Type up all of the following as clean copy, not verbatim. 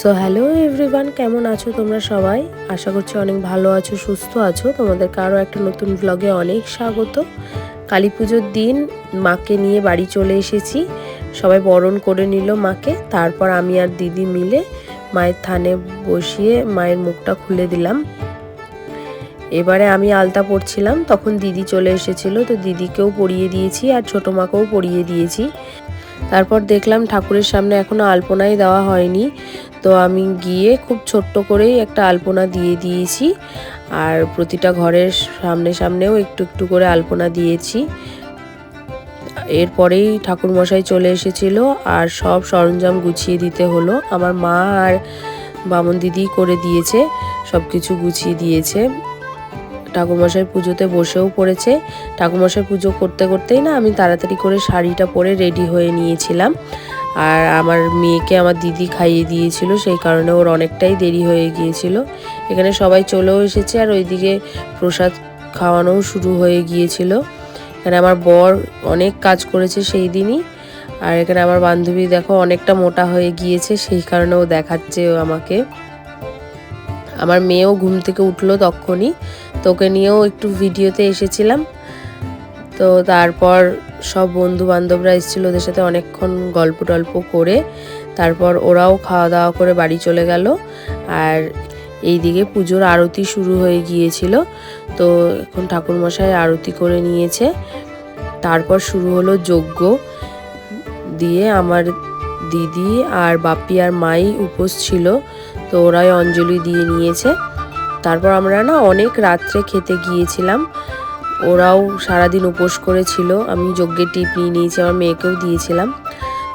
So hello everyone, কেমন আছো তোমরা সবাই? আশা করছি অনেক ভালো আছো, সুস্থ আছো। তোমাদেরকে আরও একটা নতুন ব্লগে অনেক স্বাগত। কালী পুজোর দিন মাকে নিয়ে বাড়ি চলে এসেছি। সবাই বরণ করে নিল মাকে। তারপর আমি আর দিদি মিলে মায়ের থানে বসিয়ে মায়ের মুখটা খুলে দিলাম। এবারে আমি আলতা পরছিলাম, তখন দিদি চলে এসেছিলো, তো দিদিকেও পরিয়ে দিয়েছি আর ছোটো মাকেও পরিয়ে দিয়েছি। তারপর দেখলাম ঠাকুরের সামনে এখনও আলপনাই দেওয়া হয়নি, তো আমি গিয়ে খুব ছোট্ট করেই একটা আলপনা দিয়ে দিয়েছি। আর প্রতিটা ঘরের সামনেও একটু একটু করে আলপনা দিয়েছি। এরপরেই ঠাকুরমশাই চলে এসেছিল আর সব সরঞ্জাম গুছিয়ে দিতে হলো। আমার মা আর বামন দিদি করে দিয়েছে, সব কিছু গুছিয়ে দিয়েছে। ঠাকুরমশাই পুজোতে বসেও পড়েছে। ঠাকুরমশাই পুজো করতে করতেই না আমি তাড়াতাড়ি করে শাড়িটা পরে রেডি হয়ে নিয়েছিলাম। আর আমার মেয়েকে আমার দিদি খাইয়ে দিয়েছিল, সেই কারণে ওর অনেকটাই দেরি হয়ে গিয়েছিল। এখানে সবাই চলেও এসেছে আর ওইদিকে প্রসাদ খাওয়ানোও শুরু হয়ে গিয়েছিল। এখানে আমার বর অনেক কাজ করেছে সেই দিনই। আর এখানে আমার বান্ধবী দেখো অনেকটা মোটা হয়ে গিয়েছে, সেই কারণেও দেখাচ্ছে আমাকে। আমার মেয়েও ঘুম থেকে উঠলো তখনই, তোকে নিয়েও একটু ভিডিওতে এসেছিলাম। তো তারপর সব বন্ধু বান্ধবরা এসেছিলো, ওদের সাথে অনেকক্ষণ গল্প টল্প করে তারপর ওরাও খাওয়া দাওয়া করে বাড়ি চলে গেল। আর এইদিকে পুজোর আরতি শুরু হয়ে গিয়েছিল, তো এখন ঠাকুরমশাই আরতি করে নিয়েছে। তারপর শুরু হলো যজ্ঞ। দিয়ে আমার দিদি আর বাপি আর মাই উপোস ছিল, তো ওরাই অঞ্জলি দিয়ে নিয়েছে। তারপর আমরা না অনেক রাত্রে খেতে গিয়েছিলাম, ওরাও সারাদিন উপোস করেছিল। আমি যজ্ঞের টিপ নিয়ে নিয়েছি, আমার মেয়েকেও দিয়েছিলাম।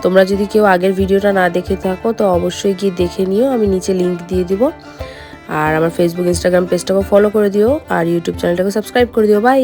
তোমরা যদি কেউ আগের ভিডিওটা না দেখে থাকো তো অবশ্যই গিয়ে দেখে নিও, আমি নিচে লিংক দিয়ে দিব। আর আমার ফেসবুক ইনস্টাগ্রাম পেজটাকেও ফলো করে দিও আর ইউটিউব চ্যানেলটাকে সাবস্ক্রাইব করে দিও। বাই।